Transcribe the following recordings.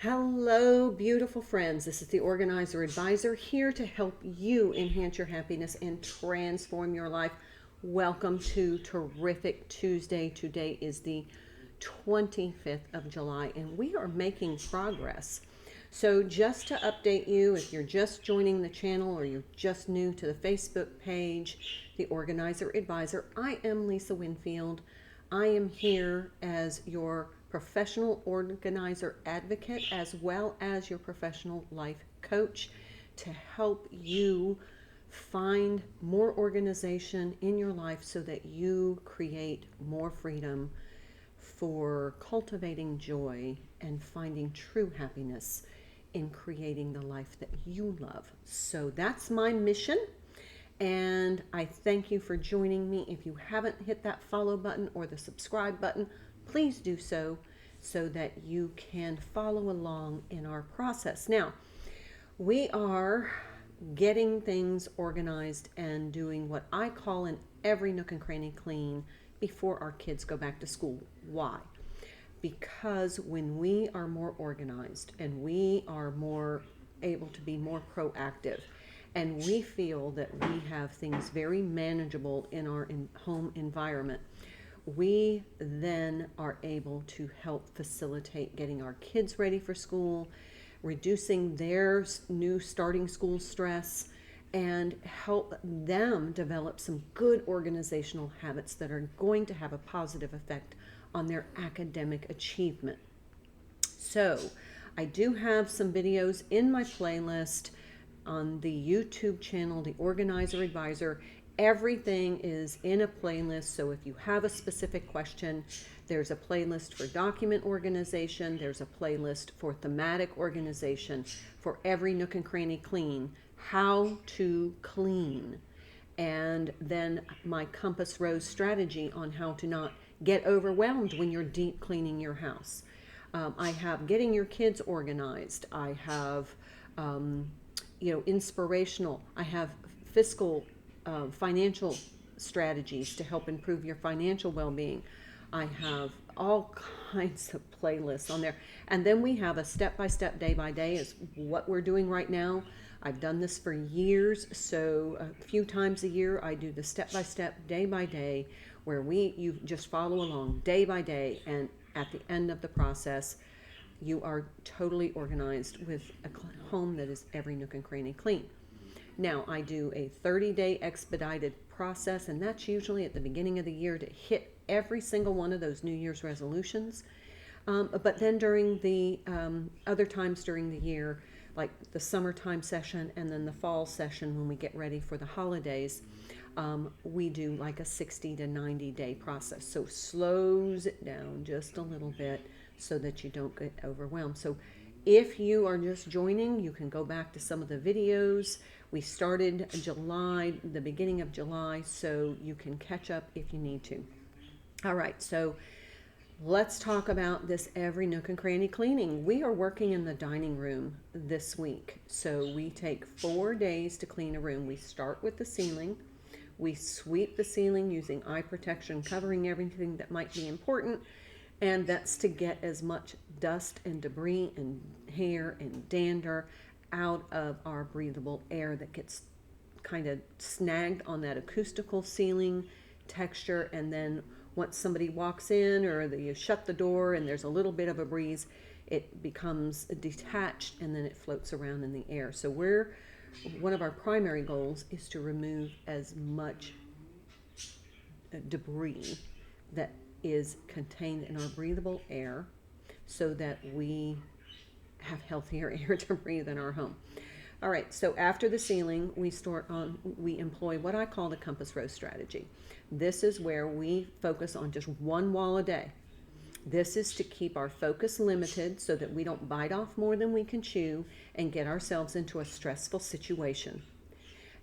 Hello, beautiful friends. This is the Organizer Advisor here to help you enhance your happiness and transform your life. Welcome to Terrific Tuesday. Today is the 25th of July, and we are making progress. So, just to update you, if you're just joining the channel or you're just new to the Facebook page, the Organizer Advisor, I am Lisa Winfield. I am here as your professional organizer advocate as well as your professional life coach to help you find more organization in your life so that you create more freedom for cultivating joy and finding true happiness in creating the life that you love. So that's my mission. And I thank you for joining me. If you haven't hit that follow button or the subscribe button, please do so that you can follow along in our process. Now, we are getting things organized and doing what I call an every nook and cranny clean before our kids go back to school. Why? Because when we are more organized and we are more able to be more proactive, and we feel that we have things very manageable in our home environment, we then are able to help facilitate getting our kids ready for school, reducing their new starting school stress, and help them develop some good organizational habits that are going to have a positive effect on their academic achievement. So, I do have some videos in my playlist on the YouTube channel, The Organizer Advisor. Everything is in a playlist, so if you have a specific question, there's a playlist for document organization, there's a playlist for thematic organization, for every nook and cranny clean, how to clean, and then my compass rose strategy on how to not get overwhelmed when you're deep cleaning your house. I have getting your kids organized. I have inspirational. I have fiscal, financial strategies to help improve your financial well-being. I have all kinds of playlists on there. And then we have a step-by-step, day-by-day is what we're doing right now. I've done this for years, so a few times a year I do the step-by-step, day-by-day, where you just follow along day by day, and at the end of the process, you are totally organized with a home that is every nook and cranny clean. Now, I do a 30-day expedited process, and that's usually at the beginning of the year to hit every single one of those New Year's resolutions. But then during the other times during the year, like the summertime session and then the fall session when we get ready for the holidays, we do like a 60 to 90-day process. So slows it down just a little bit so that you don't get overwhelmed. So if you are just joining, you can go back to some of the videos. We started the beginning of July, so you can catch up if you need to. All right, so let's talk about this every nook and cranny cleaning. We are working in the dining room this week. So we take 4 days to clean a room. We start with the ceiling. We sweep the ceiling using eye protection, covering everything that might be important. And that's to get as much dust and debris and hair and dander out of our breathable air that gets kind of snagged on that acoustical ceiling texture. And then once somebody walks in or you shut the door and there's a little bit of a breeze, it becomes detached and then it floats around in the air. So one of our primary goals is to remove as much debris that is contained in our breathable air so that we have healthier air to breathe in our home. All right, so after the ceiling, we employ what I call the compass rose strategy. This is where we focus on just one wall a day. This is to keep our focus limited so that we don't bite off more than we can chew and get ourselves into a stressful situation.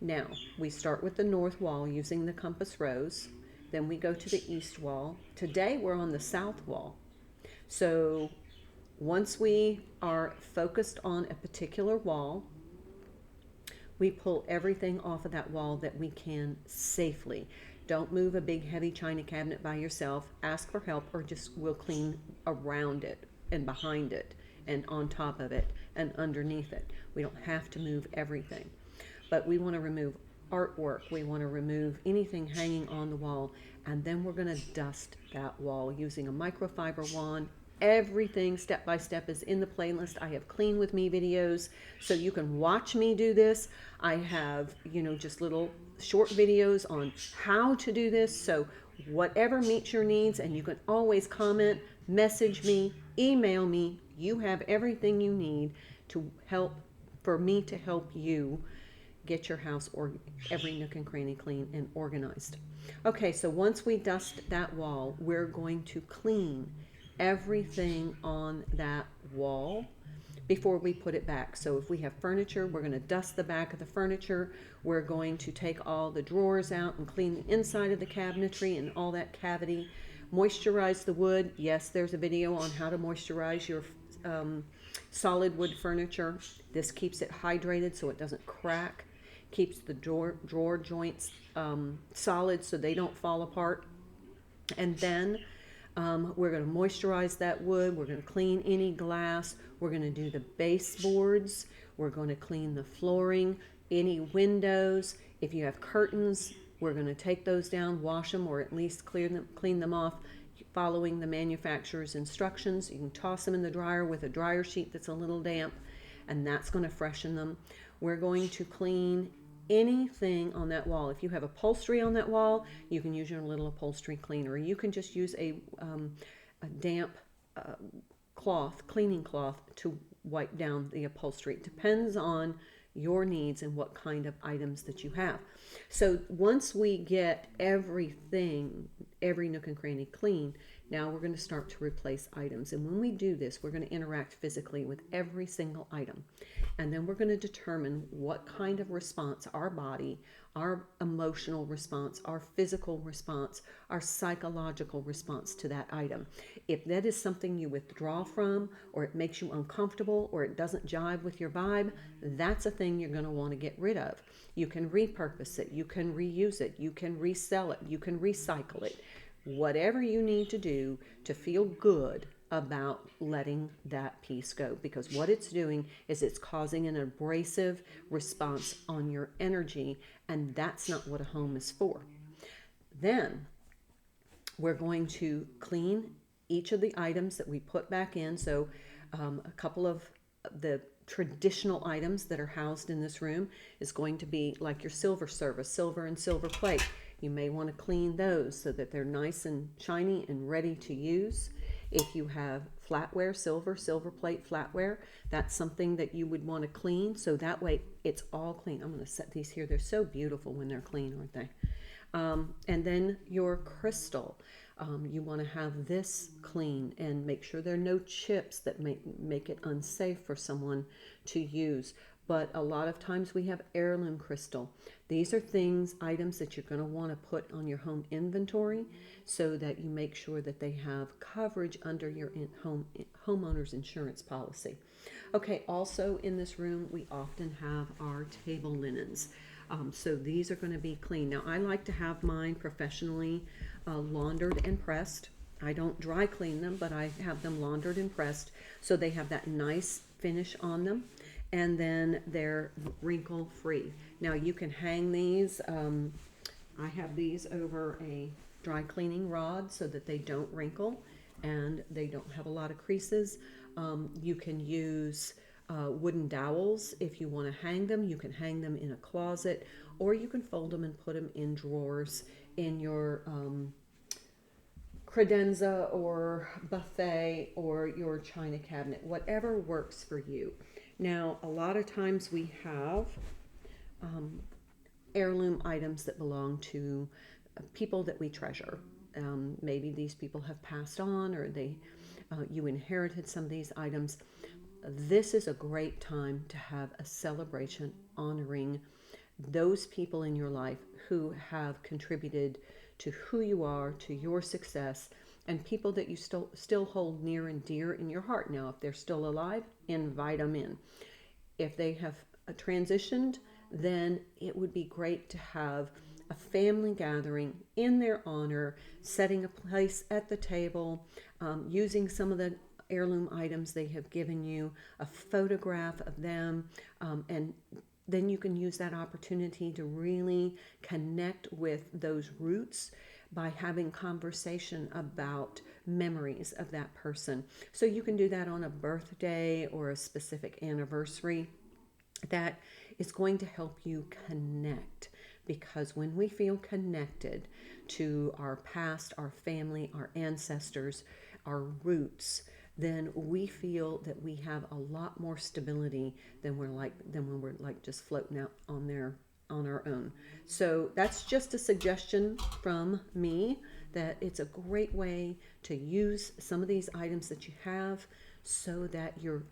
Now, we start with the north wall using the compass rose. Then we go to the east wall. Today, we're on the south wall. So once we are focused on a particular wall, we pull everything off of that wall that we can safely. Don't move a big heavy china cabinet by yourself. Ask for help, or we'll clean around it and behind it and on top of it and underneath it. We don't have to move everything, but we want to remove artwork. We want to remove anything hanging on the wall, and then we're going to dust that wall using a microfiber wand. Everything step by step is in the playlist. I have clean with me videos, so you can watch me do this. I have, just little short videos on how to do this. So whatever meets your needs, and you can always comment, message me, email me. You have everything you need to help, for me to help you get your house or every nook and cranny clean and organized. Okay, so once we dust that wall, we're going to clean everything on that wall before we put it back. So if we have furniture, we're going to dust the back of the furniture. We're going to take all the drawers out and clean the inside of the cabinetry and all that cavity. Moisturize the wood. Yes, there's a video on how to moisturize your solid wood furniture. This keeps it hydrated so it doesn't crack. Keeps the drawer joints solid so they don't fall apart. And then we're going to moisturize that wood. We're going to clean any glass. We're going to do the baseboards. We're going to clean the flooring, any windows. If you have curtains, we're going to take those down, wash them, or at least clean them off following the manufacturer's instructions. You can toss them in the dryer with a dryer sheet that's a little damp, and that's going to freshen them. We're going to clean anything on that wall. If you have upholstery on that wall, you can use your little upholstery cleaner. You can just use a damp cleaning cloth to wipe down the upholstery. It depends on your needs and what kind of items that you have. So once we get everything, every nook and cranny clean, now we're going to start to replace items. And when we do this, we're going to interact physically with every single item. And then we're going to determine what kind of response our body, our emotional response, our physical response, our psychological response to that item. If that is something you withdraw from, or it makes you uncomfortable, or it doesn't jive with your vibe, that's a thing you're going to want to get rid of. You can repurpose it, you can reuse it, you can resell it, you can recycle it. Whatever you need to do to feel good about letting that piece go, because what it's doing is it's causing an abrasive response on your energy, and that's not what a home is for. Then we're going to clean each of the items that we put back in. So a couple of the traditional items that are housed in this room is going to be like your silver service, silver and silver plate. You may want to clean those so that they're nice and shiny and ready to use. If you have flatware, silver plate flatware, that's something that you would want to clean, so that way it's all clean. I'm going to set these here. They're so beautiful when they're clean, aren't they? And then your crystal. You want to have this clean and make sure there are no chips that make it unsafe for someone to use. But a lot of times we have heirloom crystal. These are items that you're going to want to put on your home inventory so that you make sure that they have coverage under your homeowner's insurance policy. Okay, also in this room, we often have our table linens. So these are going to be clean. Now, I like to have mine professionally laundered and pressed. I don't dry clean them, but I have them laundered and pressed so they have that nice finish on them. And then they're wrinkle free. Now you can hang these. I have these over a dry cleaning rod so that they don't wrinkle and they don't have a lot of creases. You can use wooden dowels if you want to hang them. You can hang them in a closet, or you can fold them and put them in drawers in your credenza or buffet or your china cabinet, whatever works for you. Now, a lot of times we have heirloom items that belong to people that we treasure. Maybe these people have passed on, or you inherited some of these items. This is a great time to have a celebration honoring those people in your life who have contributed to who you are, to your success, and people that you still hold near and dear in your heart. Now, if they're still alive, invite them in. If they have transitioned, then it would be great to have a family gathering in their honor, setting a place at the table, using some of the heirloom items they have given you, a photograph of them, and then you can use that opportunity to really connect with those roots by having conversation about memories of that person. So you can do that on a birthday or a specific anniversary. That is going to help you connect, because when we feel connected to our past, our family, our ancestors, our roots, then we feel that we have a lot more stability than when we're like just floating out on our own. So that's just a suggestion from me, that it's a great way to use some of these items that you have so that you're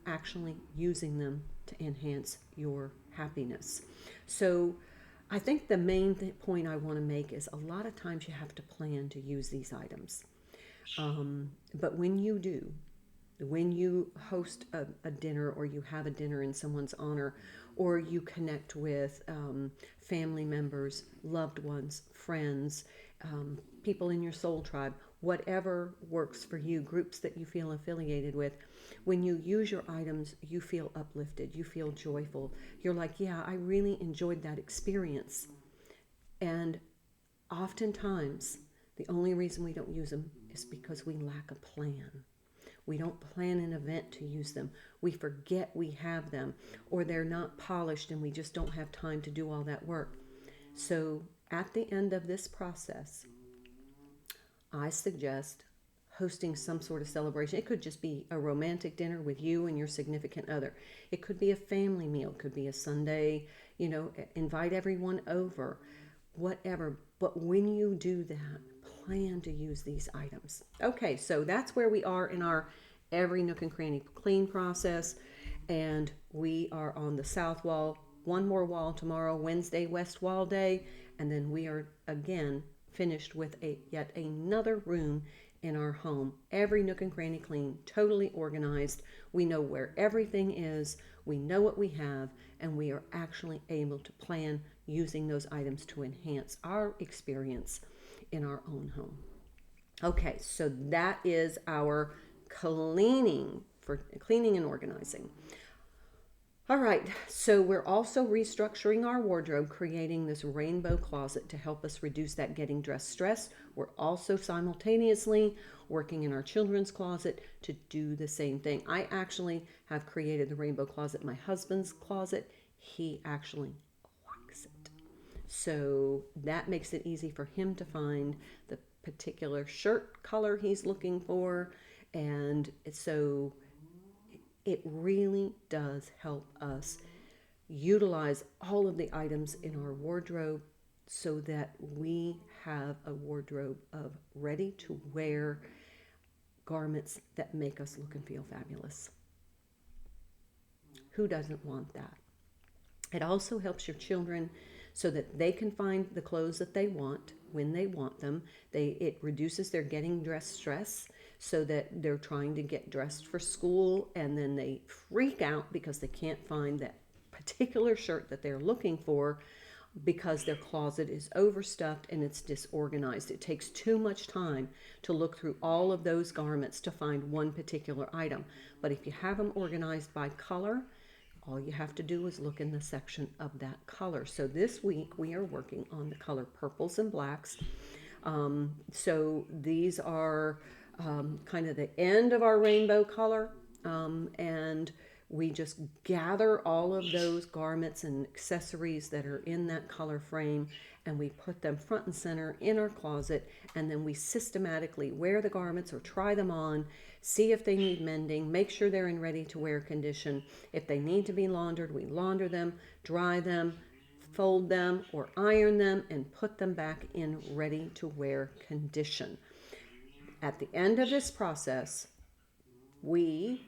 actually using them to enhance your happiness. So I think the main point I want to make is a lot of times you have to plan to use these items. But when you do, when you host a dinner, or you have a dinner in someone's honor, or you connect with family members, loved ones, friends, people in your soul tribe, whatever works for you, groups that you feel affiliated with, when you use your items, you feel uplifted, you feel joyful. You're like, yeah, I really enjoyed that experience. And oftentimes, the only reason we don't use them is because we lack a plan. We don't plan an event to use them. We forget we have them, or they're not polished and we just don't have time to do all that work. So at the end of this process, I suggest hosting some sort of celebration. It could just be a romantic dinner with you and your significant other. It could be a family meal. It could be a Sunday, invite everyone over, whatever. But when you do that, plan to use these items. Okay, so that's where we are in our every Nook and Cranny clean process. And we are on the south wall. One more wall tomorrow, Wednesday, west wall day. And then we are again finished with yet another room in our home. Every Nook and Cranny clean, totally organized. We know where everything is. We know what we have, and we are actually able to plan using those items to enhance our experience in our own home. Okay, so that is our cleaning and organizing. All right, so we're also restructuring our wardrobe, creating this rainbow closet to help us reduce that getting dressed stress. We're also simultaneously working in our children's closet to do the same thing. I actually have created the rainbow closet, my husband's closet. He actually likes it. So that makes it easy for him to find the particular shirt color he's looking for. And so it really does help us utilize all of the items in our wardrobe so that we have a wardrobe of ready to wear garments that make us look and feel fabulous. Who doesn't want that? It also helps your children so that they can find the clothes that they want when they want them. It reduces their getting dressed stress, so that they're trying to get dressed for school and then they freak out because they can't find that particular shirt that they're looking for, because their closet is overstuffed and it's disorganized. It takes too much time to look through all of those garments to find one particular item. But if you have them organized by color, all you have to do is look in the section of that color. So this week we are working on the color purples and blacks. So these are kind of the end of our rainbow color. And we just gather all of those garments and accessories that are in that color frame, and we put them front and center in our closet, and then we systematically wear the garments or try them on, see if they need mending, make sure they're in ready to wear condition. If they need to be laundered, we launder them, dry them, fold them or iron them, and put them back in ready to wear condition. At the end of this process, we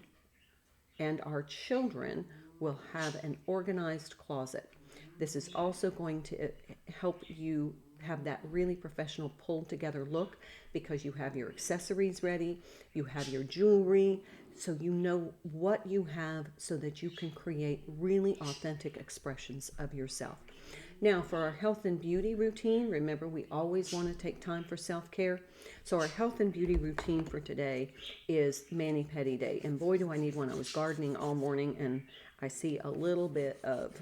and our children will have an organized closet. This is also going to help you have that really professional pulled together look, because you have your accessories ready, you have your jewelry, so you know what you have so that you can create really authentic expressions of yourself. Now, for our health and beauty routine, remember we always want to take time for self-care. So our health and beauty routine for today is mani-pedi day. And boy, do I need one. I was gardening all morning and I see a little bit of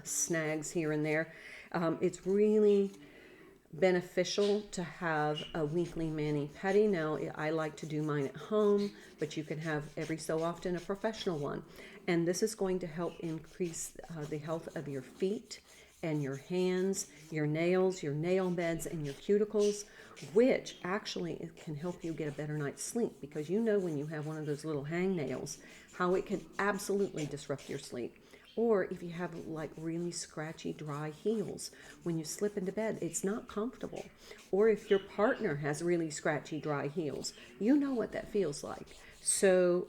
snags here and there. It's really beneficial to have a weekly mani-pedi. Now, I like to do mine at home, but you can have every so often a professional one. And this is going to help increase the health of your feet and your hands, your nails, your nail beds, and your cuticles, which actually can help you get a better night's sleep, because you know when you have one of those little hang nails, how it can absolutely disrupt your sleep. Or if you have like really scratchy, dry heels, when you slip into bed, it's not comfortable. Or if your partner has really scratchy, dry heels, you know what that feels like. So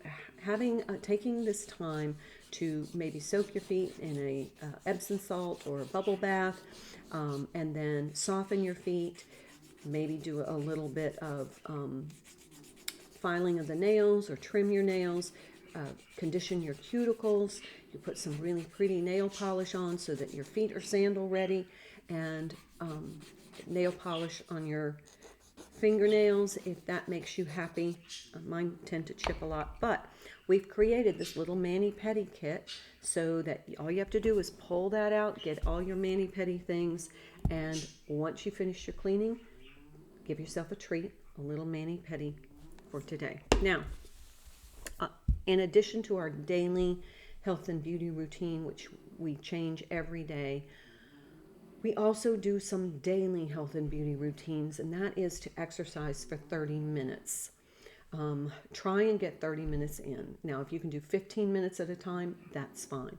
taking this time to maybe soak your feet in a Epsom salt or a bubble bath, and then soften your feet, maybe do a little bit of filing of the nails or trim your nails, condition your cuticles. You put some really pretty nail polish on so that your feet are sandal ready, and nail polish on your fingernails if that makes you happy. Mine tend to chip a lot, but we've created this little mani-pedi kit so that all you have to do is pull that out, get all your mani-pedi things, and once you finish your cleaning, give yourself a treat, a little mani-pedi for today. Now, in addition to our daily health and beauty routine, which we change every day, we also do some daily health and beauty routines, and that is to exercise for 30 minutes. Try and get 30 minutes in. Now, if you can do 15 minutes at a time, that's fine.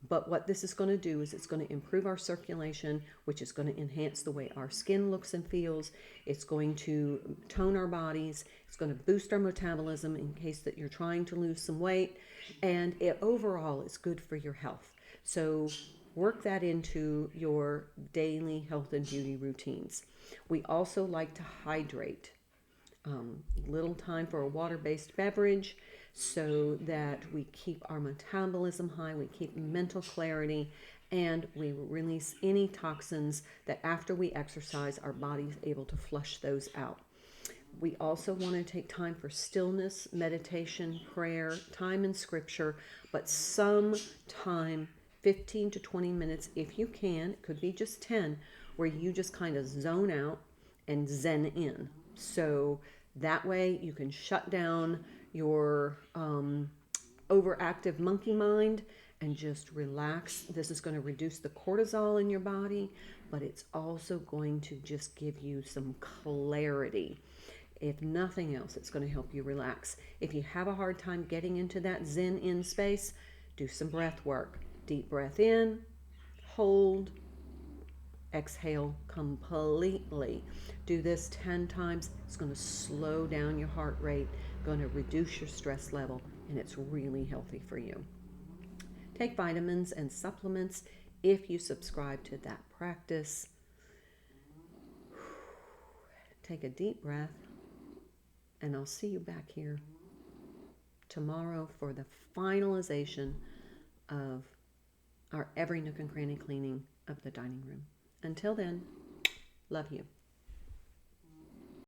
But what this is going to do is it's going to improve our circulation, which is going to enhance the way our skin looks and feels. It's going to tone our bodies. It's going to boost our metabolism in case that you're trying to lose some weight. And it overall is good for your health. So work that into your daily health and beauty routines. We also like to hydrate. Little time for a water-based beverage so that we keep our metabolism high, we keep mental clarity, and we release any toxins that after we exercise, our body is able to flush those out. We also want to take time for stillness, meditation, prayer, time in scripture, but some time, 15 to 20 minutes if you can, it could be just 10, where you just kind of zone out and zen in. So that way you can shut down your overactive monkey mind and just relax. This is going to reduce the cortisol in your body, but it's also going to just give you some clarity. If nothing else, it's going to help you relax. If you have a hard time getting into that zen in space, do some breath work. Deep breath in, hold, exhale completely. Do this 10 times. It's going to slow down your heart rate, going to reduce your stress level, and it's really healthy for you. Take vitamins and supplements if you subscribe to that practice. Take a deep breath, and I'll see you back here tomorrow for the finalization of our every nook and cranny cleaning of the dining room. Until then, love you.